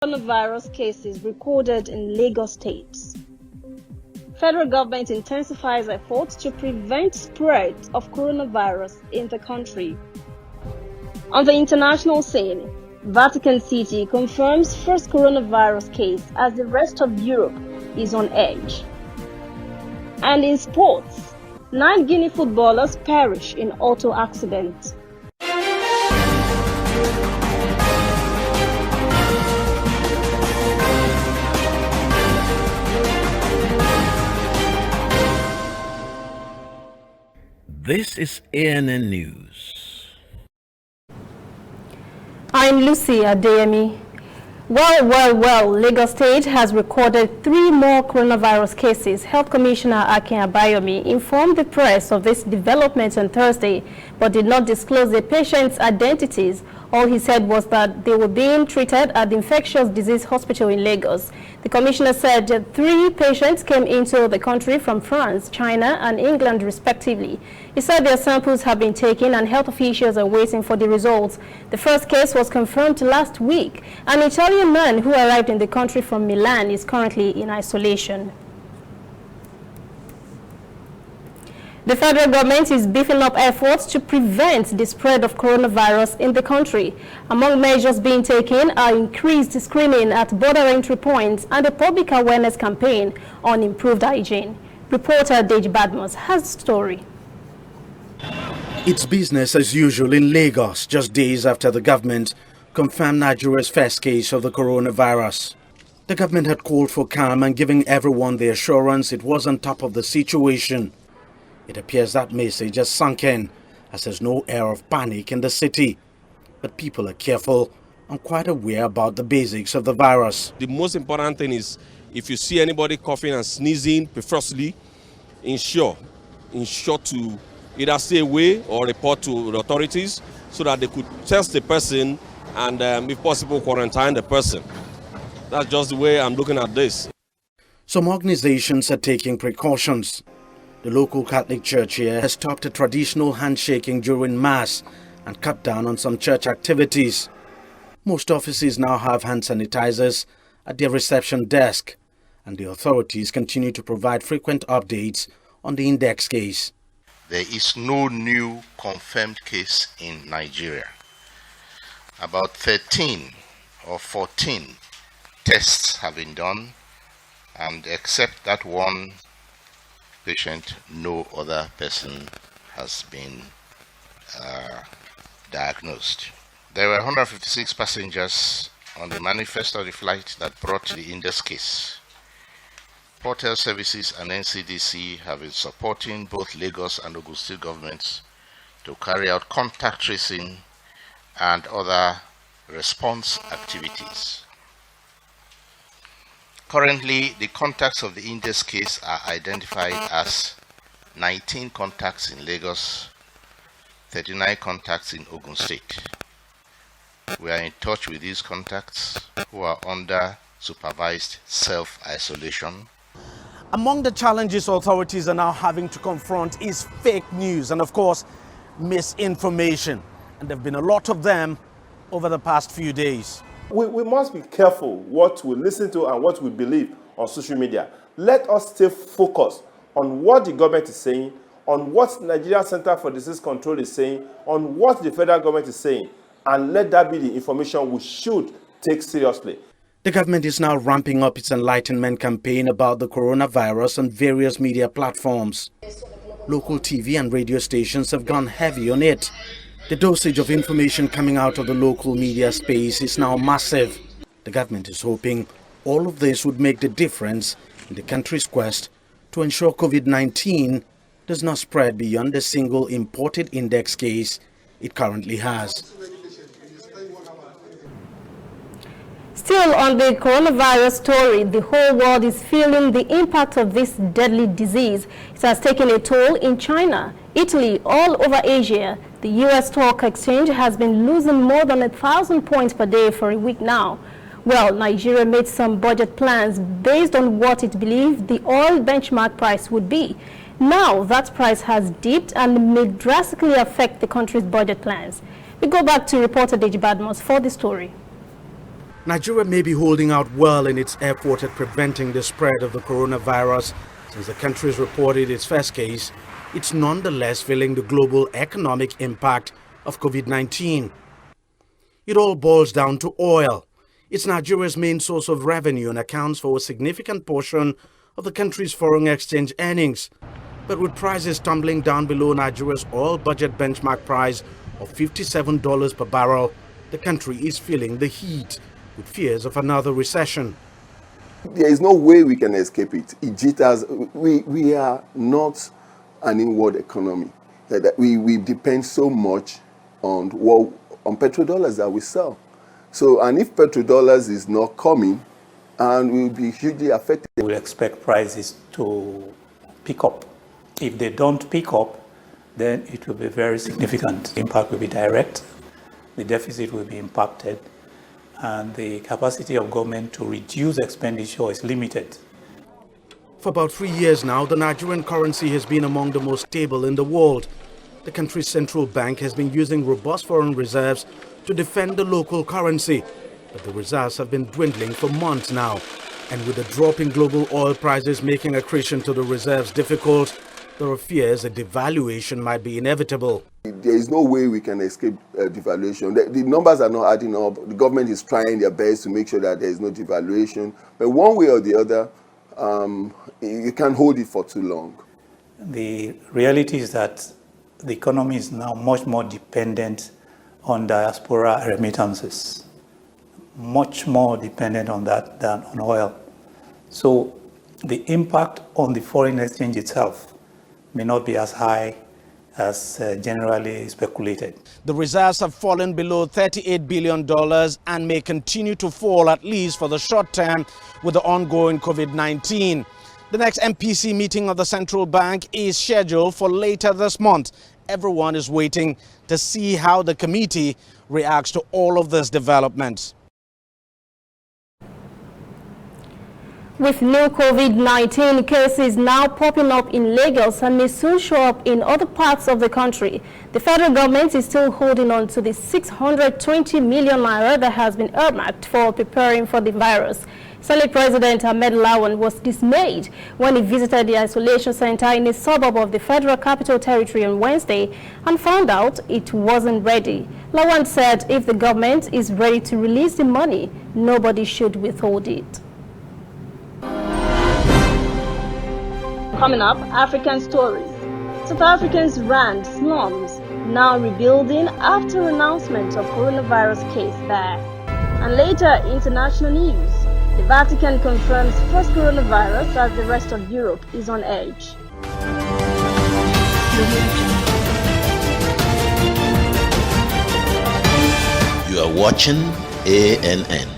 Coronavirus cases recorded in Lagos State. Federal government intensifies efforts to prevent spread of coronavirus in the country. On the international scene, Vatican City confirms first coronavirus case as the rest of Europe is on edge. And in sports, 9 Guinea footballers perish in auto accident. This is ANN News. I'm Lucy Adeyemi. Well, Lagos State has recorded 3 more coronavirus cases. Health Commissioner Akin Abayomi informed the press of this development on Thursday, but did not disclose the patients' identities. All he said was that they were being treated at the Infectious Disease Hospital in Lagos. The commissioner said that 3 patients came into the country from France, China, and England respectively. He said their samples have been taken and health officials are waiting for the results. The first case was confirmed last week. An Italian man who arrived in the country from Milan is currently in isolation. The federal government is beefing up efforts to prevent the spread of coronavirus in the country. Among measures being taken are increased screening at border entry points and a public awareness campaign on improved hygiene. Reporter Deji Badmus has the story. It's business as usual in Lagos, just days after the government confirmed Nigeria's first case of the coronavirus. The government had called for calm and giving everyone the assurance it was on top of the situation. It appears that message has sunk in, as there's no air of panic in the city. But people are careful and quite aware about the basics of the virus. The most important thing is, if you see anybody coughing and sneezing, firstly, ensure to either stay away or report to the authorities so that they could test the person and, if possible, quarantine the person. That's just the way I'm looking at this. Some organizations are taking precautions. The local Catholic Church here has stopped a traditional handshaking during Mass and cut down on some church activities. Most offices now have hand sanitizers at their reception desk, and the authorities continue to provide frequent updates on the index case. There is no new confirmed case in Nigeria. About 13 or 14 tests have been done, and except that one patient, no other person has been diagnosed. There were 156 passengers on the manifest of the flight that brought the index case. Port Health Services and NCDC have been supporting both Lagos and Ogun State governments to carry out contact tracing and other response activities. Currently, the contacts of the index case are identified as 19 contacts in Lagos, 39 contacts in Ogun State. We are in touch with these contacts who are under supervised self-isolation. Among the challenges authorities are now having to confront is fake news and, of course, misinformation. And there have been a lot of them over the past few days. We must be careful what we listen to and what we believe on social media. Let us stay focused on what the government is saying, on what Nigeria Center for Disease Control is saying, on what the federal government is saying, and let that be the information we should take seriously. The government is now ramping up its enlightenment campaign about the coronavirus on various media platforms. Local TV and radio stations have gone heavy on it. The dosage of information coming out of the local media space is now massive. The government is hoping all of this would make the difference in the country's quest to ensure COVID-19 does not spread beyond the single imported index case it currently has. Still on the coronavirus story, the whole world is feeling the impact of this deadly disease. It has taken a toll in China, Italy, all over Asia. The U.S. stock exchange has been losing more than 1,000 points per day for a week now. Well, Nigeria made some budget plans based on what it believed the oil benchmark price would be. Now that price has dipped and may drastically affect the country's budget plans. We go back to reporter Deji Badmus for the story. Nigeria may be holding out well in its effort at preventing the spread of the coronavirus. Since the country has reported its first case, it's nonetheless feeling the global economic impact of COVID-19. It all boils down to oil. It's Nigeria's main source of revenue and accounts for a significant portion of the country's foreign exchange earnings. But with prices tumbling down below Nigeria's oil budget benchmark price of $57 per barrel, the country is feeling the heat, with fears of another recession. There is no way we can escape it. We are not an inward economy. We depend so much on petrodollars that we sell. So, and if petrodollars is not coming, and we will be hugely affected. We expect prices to pick up. If they don't pick up, then it will be very significant. The impact will be direct, the deficit will be impacted, and the capacity of government to reduce expenditure is limited. For about 3 years now, the Nigerian currency has been among the most stable in the world. The country's central bank has been using robust foreign reserves to defend the local currency, but the reserves have been dwindling for months now. And with the drop in global oil prices making accretion to the reserves difficult, there are fears a devaluation might be inevitable. There is no way we can escape devaluation. The numbers are not adding up. The government is trying their best to make sure that there is no devaluation. But one way or the other, you can't hold it for too long. The reality is that the economy is now much more dependent on diaspora remittances, much more dependent on that than on oil. So the impact on the foreign exchange itself may not be as high as generally speculated. The reserves have fallen below $38 billion and may continue to fall at least for the short term with the ongoing COVID-19. The next MPC meeting of the central bank is scheduled for later this month. Everyone is waiting to see how the committee reacts to all of this development. With new COVID-19 cases now popping up in Lagos and may soon show up in other parts of the country, the federal government is still holding on to the 620 million naira that has been earmarked for preparing for the virus. Senate President Ahmed Lawan was dismayed when he visited the isolation center in a suburb of the Federal Capital Territory on Wednesday and found out it wasn't ready. Lawan said if the government is ready to release the money, nobody should withhold it. Coming up, African stories. South Africa's Rand slums now rebuilding after announcement of coronavirus case there. And later, international news. The Vatican confirms first coronavirus as the rest of Europe is on edge. You are watching ANN.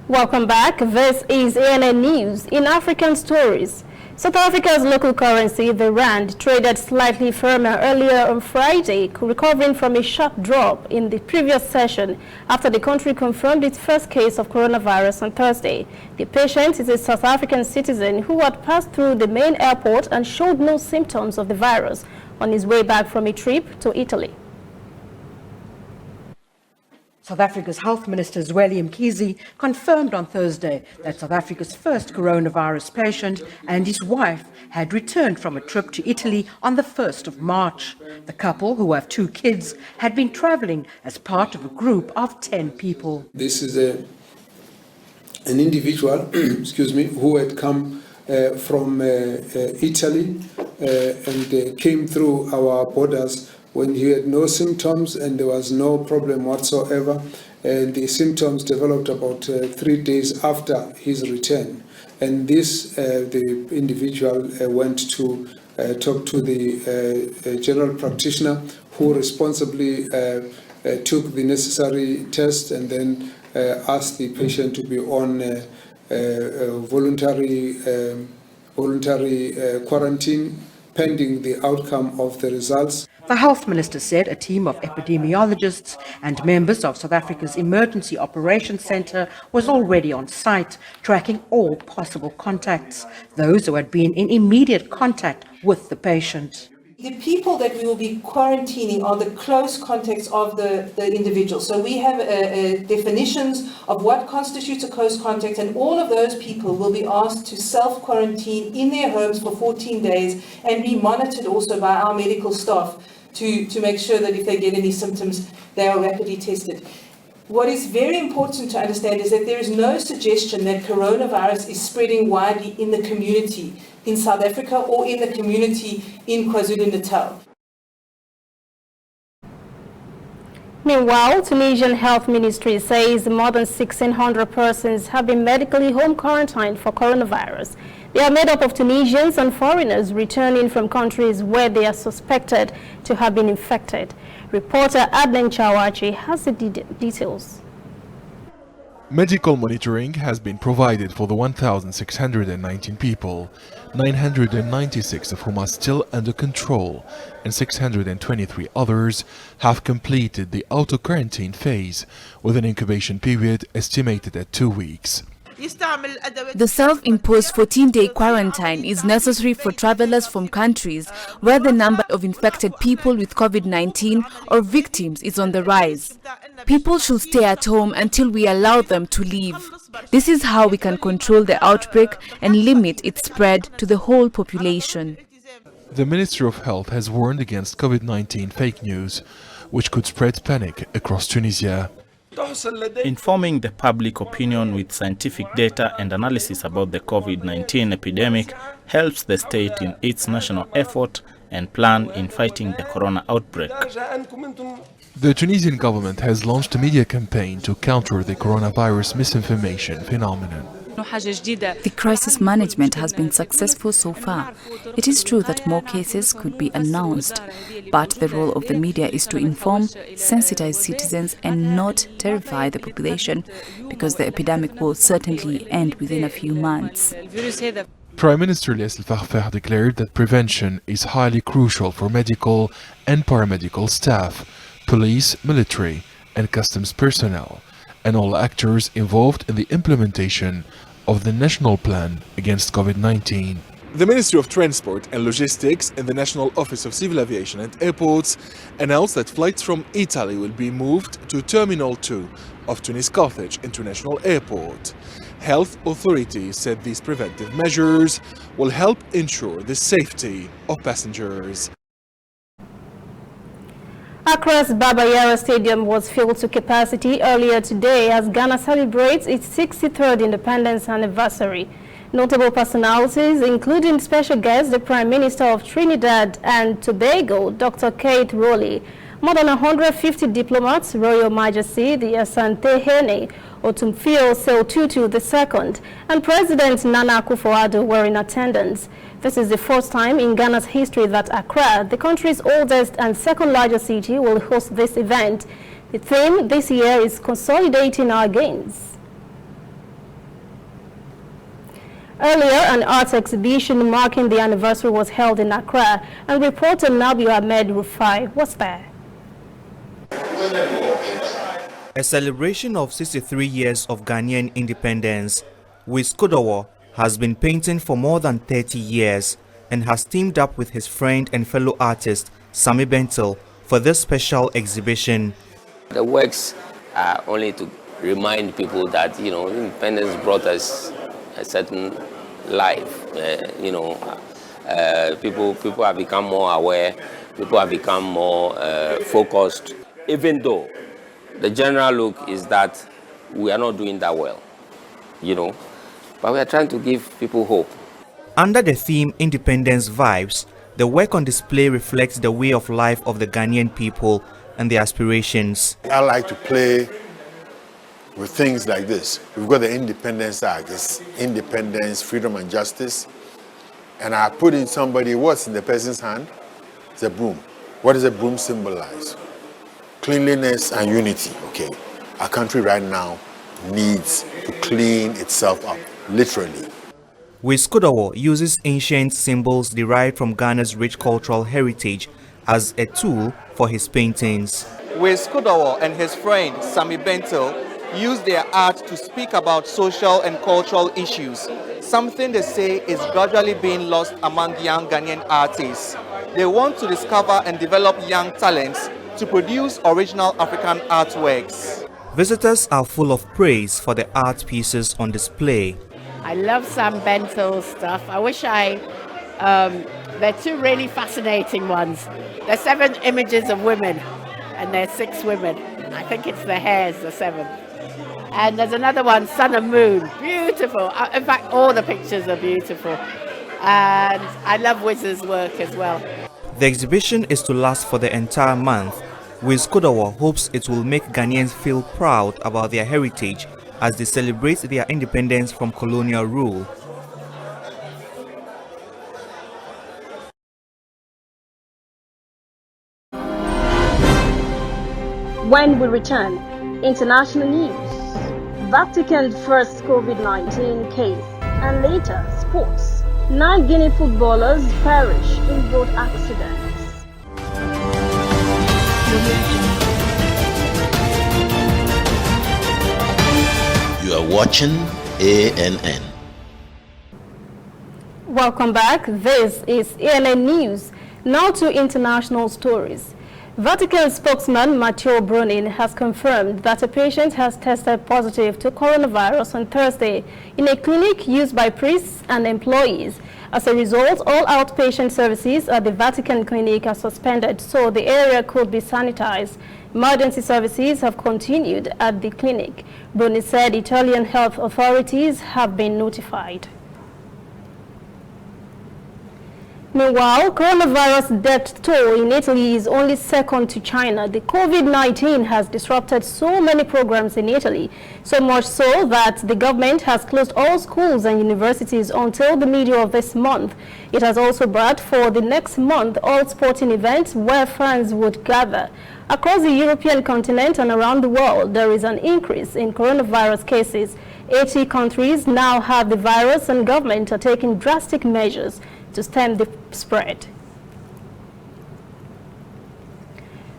Welcome back. This is ANN News. In African stories, South Africa's local currency, the Rand, traded slightly firmer earlier on Friday, recovering from a sharp drop in the previous session after the country confirmed its first case of coronavirus on Thursday. The patient is a South African citizen who had passed through the main airport and showed no symptoms of the virus on his way back from a trip to Italy. South Africa's Health Minister Zweli Mkhize confirmed on Thursday that South Africa's first coronavirus patient and his wife had returned from a trip to Italy on the 1st of March. The couple, who have 2 kids, had been traveling as part of a group of 10 people. This is an individual who had come from Italy and came through our borders when he had no symptoms and there was no problem whatsoever. And the symptoms developed about 3 days after his return. And the individual went to talk to the general practitioner who responsibly took the necessary test and then asked the patient to be on voluntary quarantine pending the outcome of the results. The Health Minister said a team of epidemiologists and members of South Africa's Emergency Operations Centre was already on site, tracking all possible contacts, those who had been in immediate contact with the patient. The people that we will be quarantining are the close contacts of the individual. So we have definitions of what constitutes a close contact, and all of those people will be asked to self-quarantine in their homes for 14 days and be monitored also by our medical staff to make sure that if they get any symptoms, they are rapidly tested. What is very important to understand is that there is no suggestion that coronavirus is spreading widely in the community in South Africa or in the community in KwaZulu-Natal. Meanwhile, Tunisian Health Ministry says more than 1,600 persons have been medically home quarantined for coronavirus. They are made up of Tunisians and foreigners returning from countries where they are suspected to have been infected. Reporter Adnan Chawachi has the details. Medical monitoring has been provided for the 1,619 people, 996 of whom are still under control, and 623 others have completed the auto-quarantine phase, with an incubation period estimated at 2 weeks. The self-imposed 14-day quarantine is necessary for travelers from countries where the number of infected people with COVID-19 or victims is on the rise. People should stay at home until we allow them to leave. This is how we can control the outbreak and limit its spread to the whole population. The Ministry of Health has warned against COVID-19 fake news, which could spread panic across Tunisia. Informing the public opinion with scientific data and analysis about the COVID-19 epidemic helps the state in its national effort and plan in fighting the corona outbreak. The Tunisian government has launched a media campaign to counter the coronavirus misinformation phenomenon. The crisis management has been successful so far. It is true that more cases could be announced, but the role of the media is to inform, sensitize citizens and not terrify the population, because the epidemic will certainly end within a few months. Prime Minister Elias El-Farfar declared that prevention is highly crucial for medical and paramedical staff, police, military and customs personnel, and all actors involved in the implementation of the national plan against COVID-19. The Ministry of Transport and Logistics and the National Office of Civil Aviation and Airports announced that flights from Italy will be moved to Terminal 2 of Tunis-Carthage International Airport. Health authorities said these preventive measures will help ensure the safety of passengers. Accra's Baba Yara Stadium was filled to capacity earlier today as Ghana celebrates its 63rd independence anniversary. Notable personalities, including special guest, the Prime Minister of Trinidad and Tobago, Dr. Keith Rowley, more than 150 diplomats, Royal Majesty, the Asante Hene, Otumfio Seo-Tutu II, and President Nana Akufo-Addo were in attendance. This is the first time in Ghana's history that Accra, the country's oldest and second largest city, will host this event. The theme this year is Consolidating Our Gains. Earlier, an art exhibition marking the anniversary was held in Accra, and reporter Nabil Ahmed Rufai was there. A celebration of 63 years of Ghanaian independence, Wiz Kodowo has been painting for more than 30 years and has teamed up with his friend and fellow artist Sammy Bentil for this special exhibition. The works are only to remind people that, independence brought us a certain life. People have become more aware, people have become more focused, even though the general look is that we are not doing that well, but we are trying to give people hope. Under the theme Independence Vibes, the work on display reflects the way of life of the Ghanaian people and their aspirations. I like to play with things like this. We've got the Independence Act, it's independence, freedom and justice. And I put in somebody, what's in the person's hand? It's a broom. What does a broom symbolize? Cleanliness and unity, okay. Our country right now needs to clean itself up, literally. Wiz Kodowo uses ancient symbols derived from Ghana's rich cultural heritage as a tool for his paintings. Wiz Kodowo and his friend Sammy Bentil use their art to speak about social and cultural issues, something they say is gradually being lost among young Ghanaian artists. They want to discover and develop young talents to produce original African artworks. Visitors are full of praise for the art pieces on display. I love Sam Benthill's stuff. I wish they're two really fascinating ones. There's 7 images of women, and there's 6 women. I think it's the hares, the 7th. And there's another one, Sun and Moon. Beautiful. In fact, all the pictures are beautiful. And I love Wiz's work as well. The exhibition is to last for the entire month. Wiz Kodawa hopes it will make Ghanaians feel proud about their heritage as they celebrate their independence from colonial rule. When we return, international news, Vatican first COVID-19 case, and later sports. 9 Guinea footballers perish in boat accidents. You are watching ANN. Welcome back. This is ANN News. Now to international stories. Vatican spokesman Matteo Bruni has confirmed that a patient has tested positive to coronavirus on Thursday in a clinic used by priests and employees. As a result, all outpatient services at the Vatican clinic are suspended, so the area could be sanitized. Emergency services have continued at the clinic. Bruni said Italian health authorities have been notified. Meanwhile, coronavirus death toll in Italy is only second to China. The COVID-19 has disrupted so many programs in Italy, so much so that the government has closed all schools and universities until the middle of this month. It has also brought for the next month all sporting events where fans would gather. Across the European continent and around the world, there is an increase in coronavirus cases. 80 countries now have the virus, and governments are taking drastic measures to stem the spread.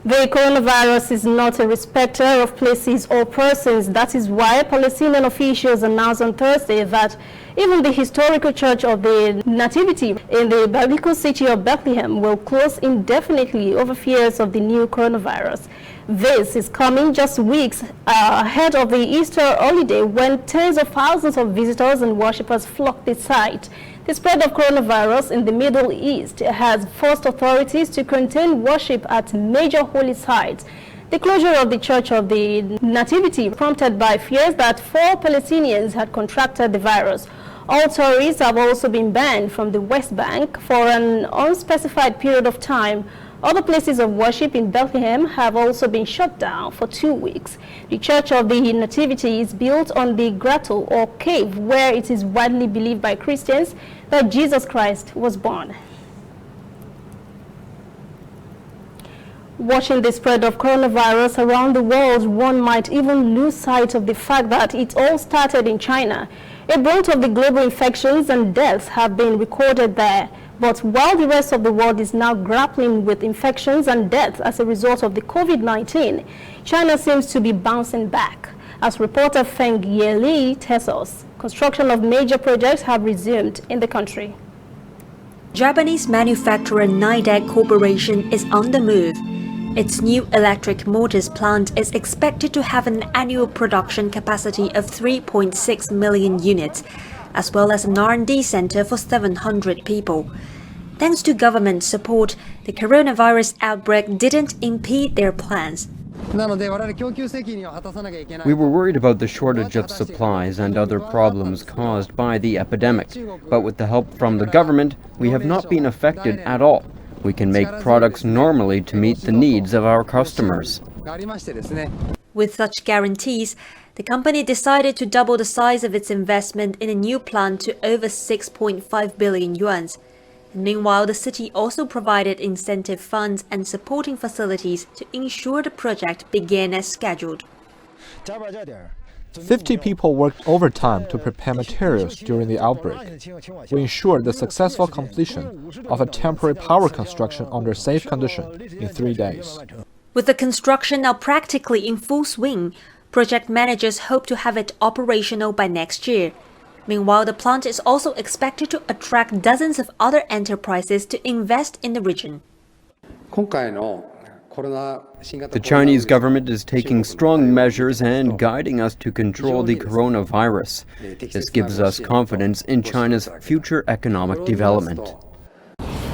The coronavirus is not a respecter of places or persons. That is why Palestinian officials announced on Thursday that even the historical church of the Nativity in the biblical city of Bethlehem will close indefinitely over fears of the new coronavirus. This is coming just weeks ahead of the Easter holiday, when tens of thousands of visitors and worshippers flock the site. The spread of coronavirus in the Middle East has forced authorities to contain worship at major holy sites. The closure of the Church of the Nativity prompted by fears that 4 Palestinians had contracted the virus. All tourists have also been banned from the West Bank for an unspecified period of time. Other places of worship in Bethlehem have also been shut down for 2 weeks. The Church of the Nativity is built on the grotto or cave where it is widely believed by Christians that Jesus Christ was born. Watching the spread of coronavirus around the world, one might even lose sight of the fact that it all started in China. A brunt of the global infections and deaths have been recorded there. But while the rest of the world is now grappling with infections and deaths as a result of the COVID-19, China seems to be bouncing back. As reporter Feng Yeli tells us, construction of major projects have resumed in the country. Japanese manufacturer Nidec Corporation is on the move. Its new electric motors plant is expected to have an annual production capacity of 3.6 million units, as well as an R&D center for 700 people. Thanks to government support, the coronavirus outbreak didn't impede their plans. We were worried about the shortage of supplies and other problems caused by the epidemic, but with the help from the government, we have not been affected at all. We can make products normally to meet the needs of our customers. With such guarantees, the company decided to double the size of its investment in a new plant to over 6.5 billion yuan. Meanwhile, the city also provided incentive funds and supporting facilities to ensure the project began as scheduled. 50 people worked overtime to prepare materials during the outbreak. We ensured the successful completion of a temporary power construction under safe conditions in 3 days. With the construction now practically in full swing, project managers hope to have it operational by next year. Meanwhile, the plant is also expected to attract dozens of other enterprises to invest in the region. The Chinese government is taking strong measures and guiding us to control the coronavirus. This gives us confidence in China's future economic development.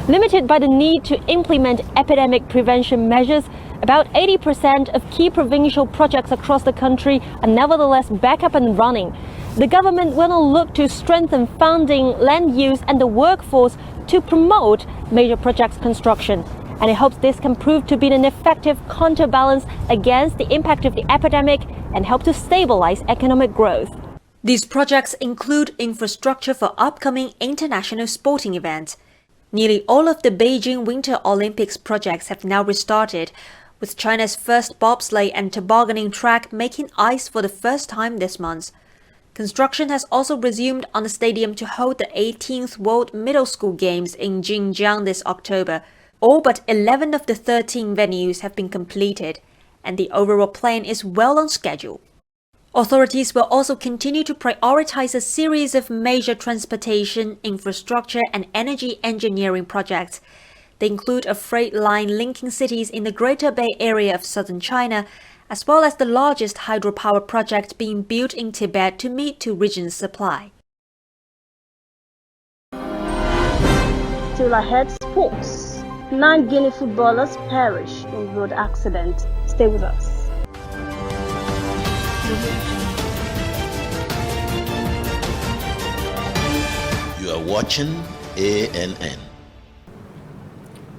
Limited by the need to implement epidemic prevention measures, about 80% of key provincial projects across the country are nevertheless back up and running. The government will now look to strengthen funding, land use and the workforce to promote major projects construction. And it hopes this can prove to be an effective counterbalance against the impact of the epidemic and help to stabilize economic growth. These projects include infrastructure for upcoming international sporting events. Nearly all of the Beijing Winter Olympics projects have now restarted, with China's first bobsleigh and tobogganing track making ice for the first time this month. Construction has also resumed on the stadium to hold the 18th World Middle School Games in Xinjiang this October. All but 11 of the 13 venues have been completed, and the overall plan is well on schedule. Authorities will also continue to prioritize a series of major transportation, infrastructure, and energy engineering projects. They include a freight line linking cities in the Greater Bay Area of southern China, as well as the largest hydropower project being built in Tibet to meet the region's supply. Still ahead, sports. 9 Guinea footballers perish in road accident. Stay with us. You are watching ANN.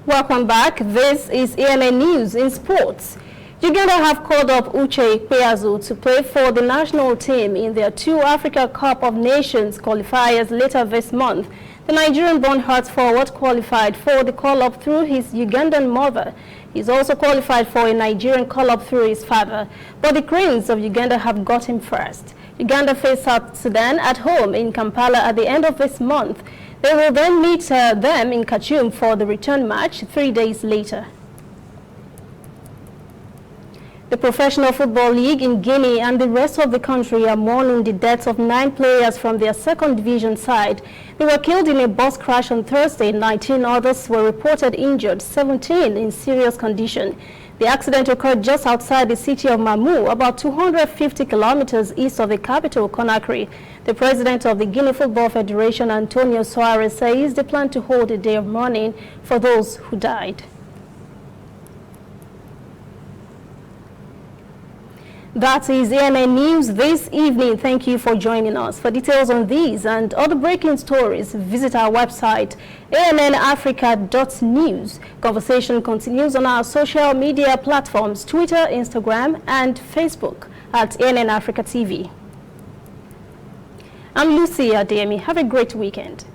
Welcome back. This is ANN News in Sports. Uganda have called up Uche Ikpeazu to play for the national team in their 2 Africa Cup of Nations qualifiers later this month. The Nigerian-born Hearts forward qualified for the call-up through his Ugandan mother. He's also qualified for a Nigerian call-up through his father. But the Cranes of Uganda have got him first. Uganda face South Sudan at home in Kampala at the end of this month. They will then meet them in Khartoum for the return match 3 days later. The Professional Football League in Guinea and the rest of the country are mourning the deaths of 9 players from their second division side. They were killed in a bus crash on Thursday. 19 others were reported injured, 17 in serious condition. The accident occurred just outside the city of Mamou, about 250 kilometers east of the capital, Conakry. The president of the Guinea Football Federation, Antonio Soares, says they plan to hold a day of mourning for those who died. That is ANN News this evening. Thank you for joining us. For details on these and other breaking stories, visit our website, annafrica.news. Conversation continues on our social media platforms, Twitter, Instagram, and Facebook at ANN Africa TV. I'm Lucy Ademi. Have a great weekend.